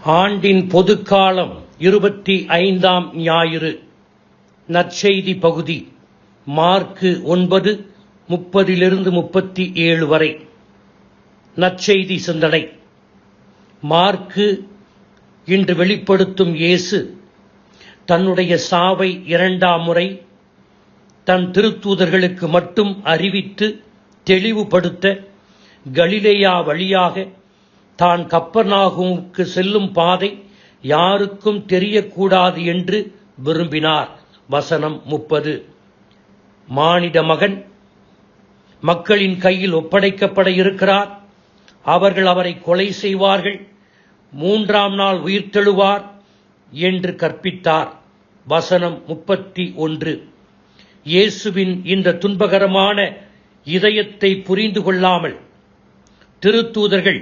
ஆண்டின் பொதுக்காலம் 25ஆம் ஞாயிறு. நற்செய்தி பகுதி மார்க்கு 9:30-37 வரை. நற்செய்தி சிந்தனை. மார்க்கு இன்று வெளிப்படுத்தும் இயேசு தன்னுடைய சாவை 2ஆம் முறை தன் திருத்தூதர்களுக்கு மட்டும் அறிவித்து தெளிவுபடுத்த கலிலேயா வழியாக தான் கப்பர்நாகூமுக்கு செல்லும் பாதை யாருக்கும் தெரியக்கூடாது என்று விரும்பினார். வசனம் 30. மானிட மகன் மக்களின் கையில் ஒப்படைக்கப்பட இருக்கிறார். அவர்கள் அவரை கொலை செய்வார்கள், 3ஆம் நாள் உயிர்த்தெழுவார் என்று கற்பித்தார். வசனம் 31. இயேசுவின் இந்த துன்பகரமான இதயத்தை புரிந்து கொள்ளாமல் திருத்தூதர்கள்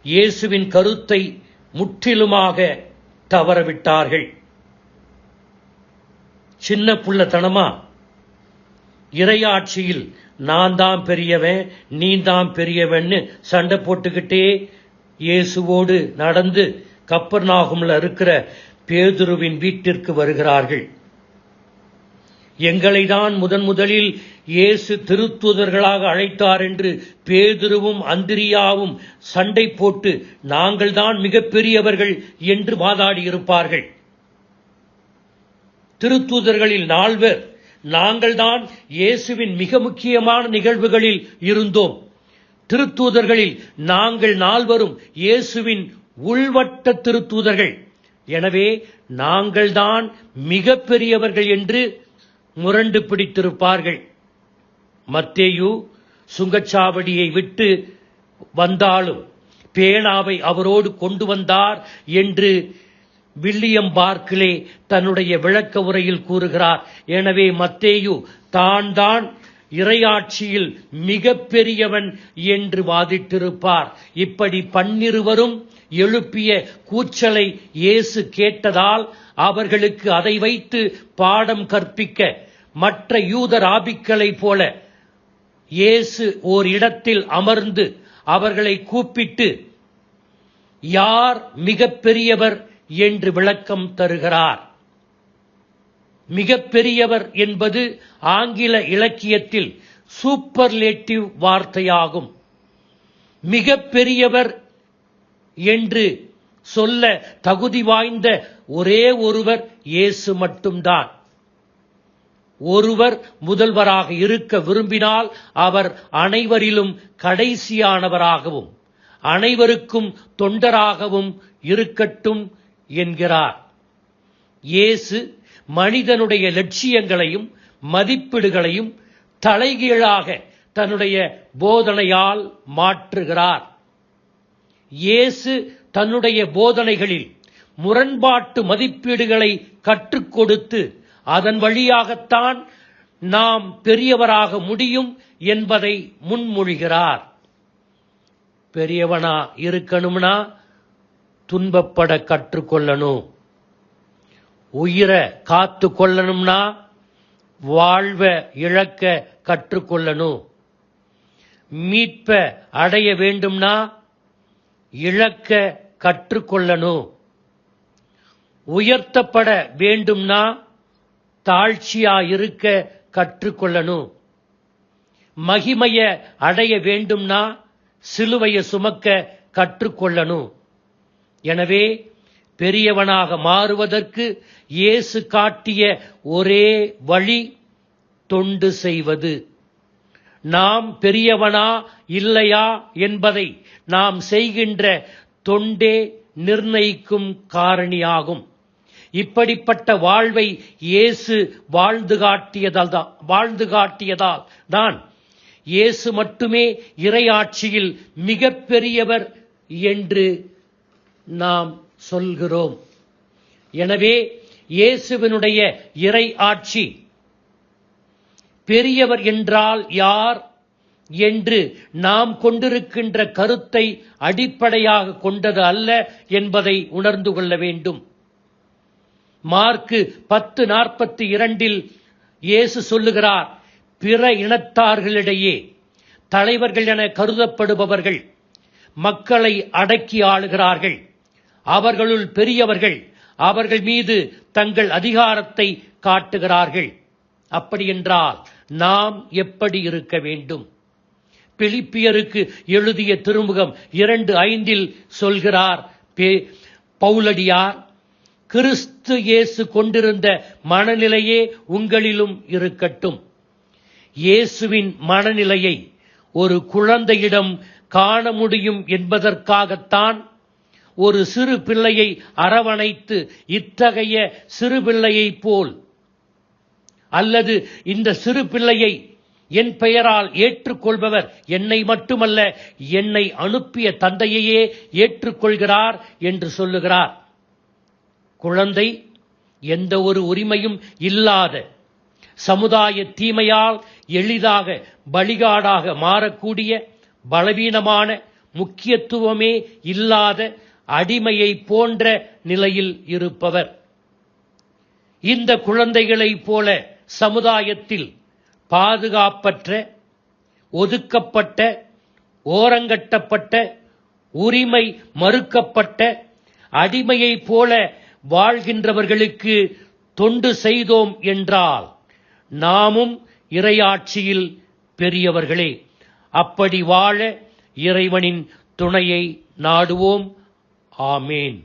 இயேசுவின் கருத்தை முற்றிலுமாக தவறவிட்டார்கள். சின்ன புள்ளத்தனமா இறையாட்சியில் நான் தான் பெரியவன், நீ தான் பெரியவன்னு சண்டை போட்டுக்கிட்டே இயேசுவோடு நடந்து கப்பர்நாகூம்ல இருக்கிற பேதுருவின் வீட்டிற்கு வருகிறார்கள். எங்களை தான் முதலில் இயேசு திருத்தூதர்களாக அழைத்தார் என்று பேதுருவும் அந்திரியாவும் சண்டை போட்டு நாங்கள் தான் மிகப்பெரியவர்கள் என்று வாதாடி இருப்பார்கள். திருத்தூதர்களில் 4 நாங்கள் தான் இயேசுவின் மிக முக்கியமான நிகழ்வுகளில் இருந்தோம். திருத்தூதர்களில் நாங்கள் 4 இயேசுவின் உள்வட்ட திருத்தூதர்கள். எனவே நாங்கள் தான் மிக பெரியவர்கள் என்று முரண்டு பிடித்திருப்பார்கள். மத்தேயு சுங்கச்சாவடியை விட்டு வந்தாலும் பேனாவை அவரோடு கொண்டு வந்தார் என்று வில்லியம் பார்க்லே தன்னுடைய விளக்க உரையில் கூறுகிறார். எனவே மத்தேயு தான் இறையாட்சியில் மிக பெரியவன் என்று வாதிட்டிருப்பார். இப்படி 12 எழுப்பிய கூச்சலை இயேசு கேட்டதால் அவர்களுக்கு அதை வைத்து பாடம் கற்பிக்க மற்ற யூத ராபிக்களைப் போல இயேசு ஓர் இடத்தில் அமர்ந்து அவர்களை கூப்பிட்டு யார் மிக பெரியவர் என்று விளக்கம் தருகிறார். மிக பெரியவர் என்பது ஆங்கில இலக்கியத்தில் சூப்பர்லேட்டிவ் வார்த்தையாகும். மிக பெரியவர் என்று சொல்ல தகுதி வாய்ந்த ஒரே ஒருவர் இயேசு மட்டும்தான். ஒருவர் முதல்வராக இருக்க விரும்பினால் அவர் அனைவரிலும் கடைசியானவராகவும் அனைவருக்கும் தொண்டராகவும் இருக்கட்டும் என்கிறார். இயேசு மனிதனுடைய லட்சியங்களையும் மதிப்பீடுகளையும் தலைகீழாக தன்னுடைய போதனையால் மாற்றுகிறார். இயேசு தன்னுடைய போதனைகளில் முரண்பாட்டு மதிப்பீடுகளை கற்றுக் கொடுத்து அதன் வழியாகத்தான் நாம் பெரியவராக முடியும் என்பதை முன்மொழிகிறார். பெரியவனா இருக்கணும்னா துன்பப்பட கற்றுக்கொள்ளணும். உயிரை காத்து கொள்ளணும்னா வாழ்வ இழக்க கற்றுக்கொள்ளணும். மீட்ப அடைய வேண்டும்னா இழக்க கற்றுக்கொள்ளணும். உயர்த்தப்பட வேண்டும்னா தாழ்ச்சியா இருக்க கற்றுக்கொள்ளணும். மகிமைய அடைய வேண்டும்னா சிலுவைய சுமக்க கற்றுக்கொள்ளணும். எனவே பெரியவனாக மாறுவதற்கு இயேசு காட்டிய ஒரே வழி தொண்டு செய்வது. நாம் பெரியவனா இல்லையா என்பதை நாம் செய்கின்ற தொண்டே நிர்ணயிக்கும் காரணியாகும். இப்படிப்பட்ட வாழ்வை இயேசு வாழ்ந்து காட்டியதால் தான் இயேசு மட்டுமே இறையாட்சியில் மிக பெரியவர் என்று நாம் சொல்கிறோம். எனவே இயேசுவினுடைய இறை ஆட்சி பெரியவர் என்றால் யார் என்று நாம் கொண்டிருக்கின்ற கருத்தை அடிப்படையாக கொண்டது அல்ல என்பதை உணர்ந்து கொள்ள வேண்டும். மார்க்கு 10:42 இயேசு சொல்லுகிறார், பிற இனத்தார்களிடையே தலைவர்கள் என கருதப்படுபவர்கள் மக்களை அடக்கி ஆளுகிறார்கள். அவர்களுள் பெரியவர்கள் அவர்கள் மீது தங்கள் அதிகாரத்தை காட்டுகிறார்கள். அப்படியென்றால் நாம் எப்படி இருக்க வேண்டும்? பிலிப்பியருக்கு எழுதிய திருமுகம் 2:5 சொல்கிறார் பவுலடியார், கிறிஸ்து இயேசு கொண்டிருந்த மனநிலையே உங்களிலும் இருக்கட்டும். இயேசுவின் மனநிலையை ஒரு குழந்தையிடம் காண முடியும் என்பதற்காகத்தான் ஒரு சிறு பிள்ளையை அரவணைத்து இத்தகைய சிறு பிள்ளையைப் போல், அல்லது இந்த சிறு பிள்ளையை என் பெயரால் ஏற்றுக்கொள்பவர் என்னை மட்டுமல்ல என்னை அனுப்பிய தந்தையையே ஏற்றுக்கொள்கிறார் என்று சொல்லுகிறார். குழந்தை எந்த ஒரு உரிமையும் இல்லாத, சமுதாய தீமையால் எளிதாக பலிகாடாக மாறக்கூடிய, பலவீனமான, முக்கியத்துவமே இல்லாத அடிமையை போன்ற நிலையில் இருப்பவர். இந்த குழந்தைகளைப் போல சமுதாயத்தில் பாதுகாப்பற்ற, ஒதுக்கப்பட்ட, ஓரங்கட்டப்பட்ட, உரிமை மறுக்கப்பட்ட அடிமையைப் போல வாழ்கின்றவர்களுக்கு தொண்டு செய்தோம் என்றால் நாமும் இறையாட்சியில் பெரியவர்களே. அப்படி வாழ இறைவனின் துணையை நாடுவோம். ஆமேன்.